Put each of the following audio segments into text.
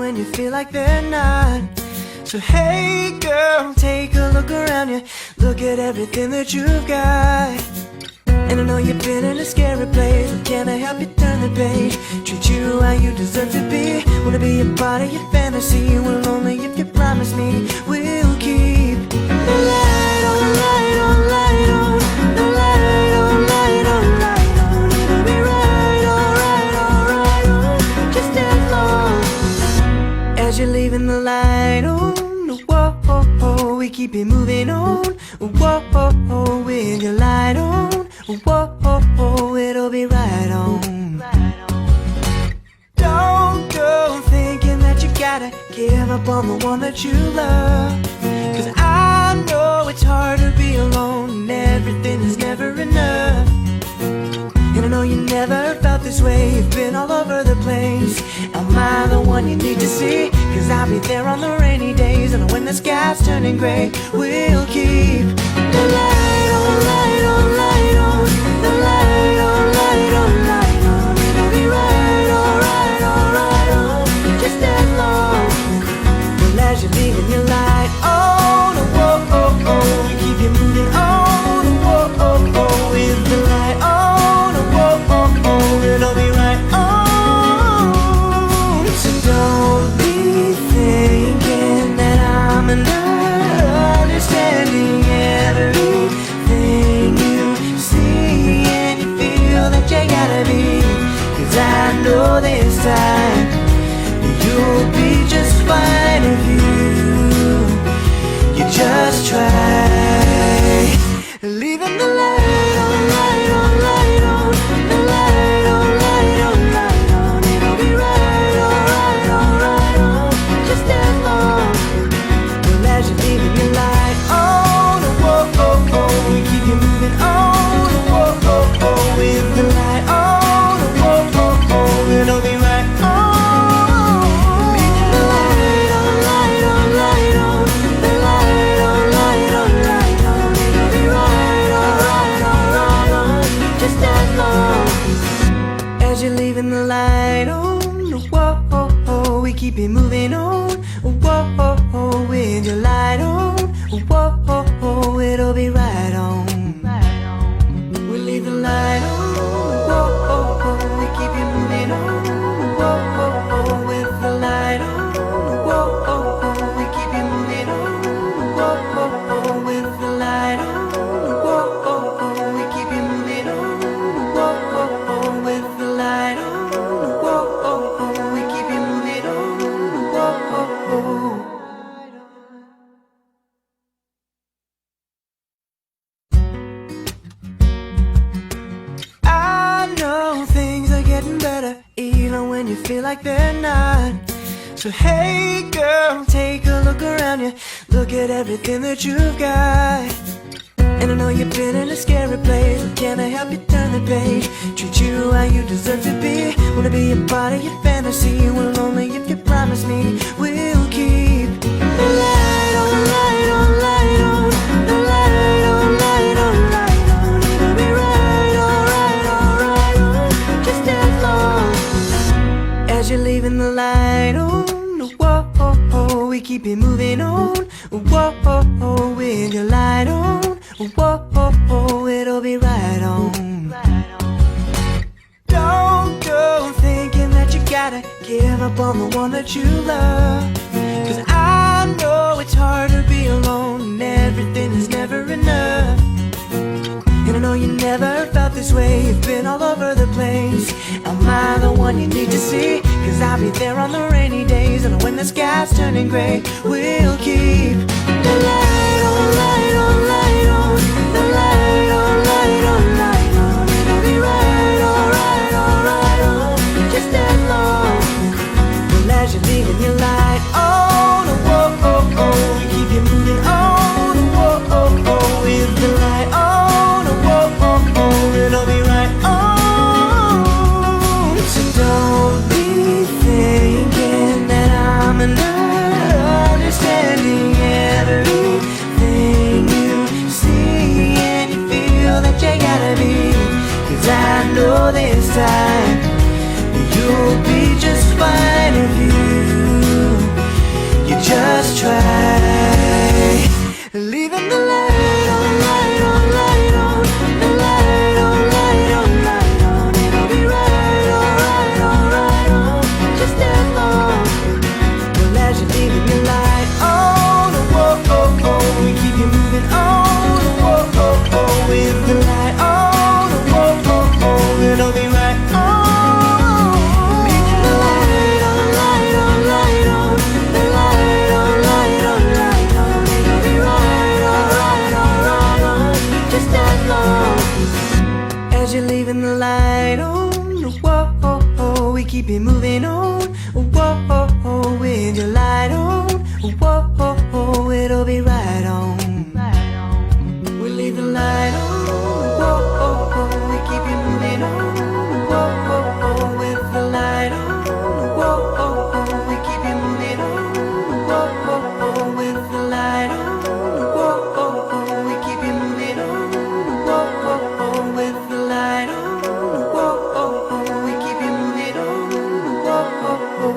when you feel like they're not. So hey girl, take a look around you. Look at everything that you've got. And I know you've been in a scary place, but can I help you turn the page? Treat you how you deserve to be. Wanna be a part of your fantasy. Well, only if you promise me we'll keep the light on, light on, light on. The light on, light on, light on. It'll be right, alright, alright, on. Just as long as you're leaving the light on. Whoa, we keep it moving on. Whoa, with your light on. Whoa, it'll be right on. Don't go thinking that you gotta give up on the one that you love. Cause I know it's hard to be alone and everything is never enough. And I know you never felt this way, you've been all over the place. Am I the one you need to see? Cause I'll be there on the rainy days. And when the sky's turning gray, we'll keep the light on, light on, light on. The light on, light on, light on. It'll be right, alright, alright, on. Just as long as you're leaving your light on. Whoa, we keep you moving on. Whoa, with the light on. Whoa, it'll be right on. So don't be thinking that I'm not understanding everything you see and you feel that you gotta be. Cause I know this time you'll be just fine if you just try. Leaving the light on, light on, light on. The light on, light on, light on. It'll be right, alright, alright, on. Just as long as you're leaving your light on. Whoa, we keep you moving on. Whoa, with the light on. Whoa, it'll be right on. Leaving the light on, light on, light on. The light on, light on, light on. It'll be right, alright, alright, on. Just as long as you're leaving the light on. Whoa, we keep it moving on. Whoa, with your light on. Whoa, it'll be right on. We leave the light on. Whoa, we keep it moving on. Whoa, with the light on. Whoa, we keep it moving on. Whoa, with the light on. Whoa, we keep it moving on. Whoa, with the light on. Whoa, we keep it moving on. Whoa. I know things are getting better, even when you feel like they're not. So hey girl, take a look around you. Look at everything that you've got. And I know you've been in a scary place, but can I help you turn the page? Treat you how you deserve to be. Wanna be a part of your fantasy. Well, only if you promise me we'll keep the light on, light on, light on. The light on, light on, light on. It'll be right, alright, alright, on. Just as long as you're leaving the light on. Whoa, we keep it moving on. Whoa, with your light on. Whoa, it'll be right on. Don't go thinking that you gotta give up on the one that you love. Cause I know it's hard to be alone and everything is never enough. And I know you never felt this way, you've been all over the place. Am I the one you need to see? Cause I'll be there on the rainy days. And when the sky's turning gray, we'll keep the light on, light on, light on. The light on, light on, light on. It'll be right, alright, alright, on. Just as long as you're leaving your light on. Whoa, we keep you moving on. Whoa, with the light on. Whoa, it'll be right on. So don't be thinking that I'm not understanding everything you see and you feel that you gotta be. Cause I know this time you'll be just fine if you just try leaving the light on, light on, light on, the light on, light on, light on. It'll be right, alright, alright, on, just as long. Well, as you're leaving your light on, whoa, oh, oh, we keep you moving on, whoa, oh, oh, with the light on, whoa, oh, oh, it'll be right on. Leaving the light on, light on, light on, the light on, light on, light on. It'll be right, alright, alright, on, just as long. As you're leaving the light on, whoa, oh, oh, we keep you moving on, whoa, oh, oh, with your light on, whoa, oh, oh, it'll be right on. We leave the light on, whoa, oh, oh, we keep you moving on, whoa, oh, oh, with the light on, whoa, oh, oh, we keep you moving on, whoa, oh, oh, with the light on, whoa, oh, oh, we keep you moving on, whoa, oh, oh, with the light on, whoa, oh, oh, we keep you moving on, whoa, oh, oh.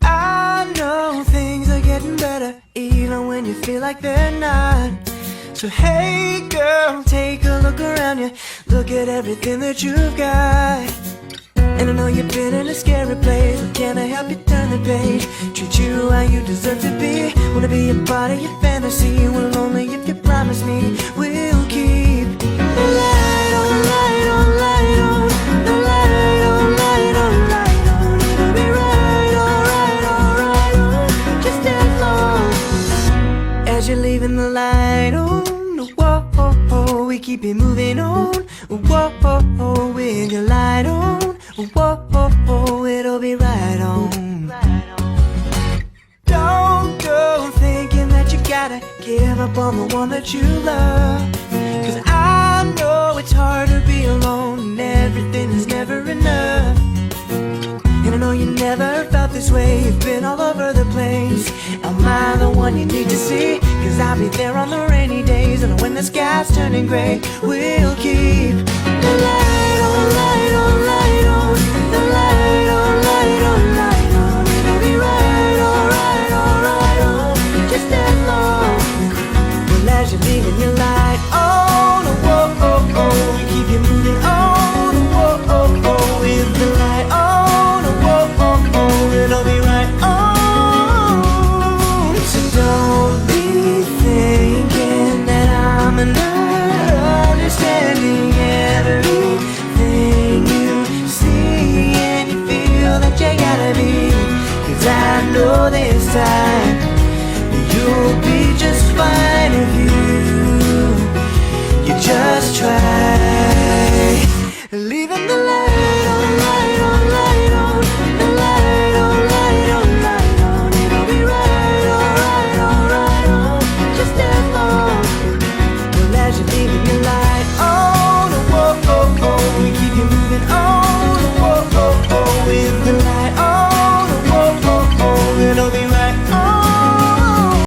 I know things are getting better, even when you feel like they're not. So hey girl, take a look around you, look at everything that you've got. And I know you've been in a scary place, but can I help you turn the page? Treat you how you deserve to be, wanna be a part of your fantasy. Well, only if you promise me we'll keep the light on, light on, light on, the light on, light on, light on. It'll be right, alright, alright, on, just as long. As you're leaving the light on, whoa, oh, oh, we keep it moving on, whoa, oh, oh, with your light on, whoa, oh, oh, it'll be right on. Don't go thinking that you gotta give up on the one that you love, 'cause I know it's hard to be alone and everything is never enough. And I know you never felt this way, you've been all over the place. Am I the one you need to see? 'Cause I'll be there on the rainy days, and when the sky's turning gray, we'll keep the light on, light on, light on, the light on, light on, light on. It'll be right, alright, alright, on, just as long. Well, as you're leaving your light on, whoa, oh, oh, we keep you moving on, whoa, oh, oh, with the light on, whoa, oh, oh, it'll be right on. So don't be thinking that I'm not understanding everything you see and you feel that you gotta be. 'Cause I know this time you'll be just fine if you just try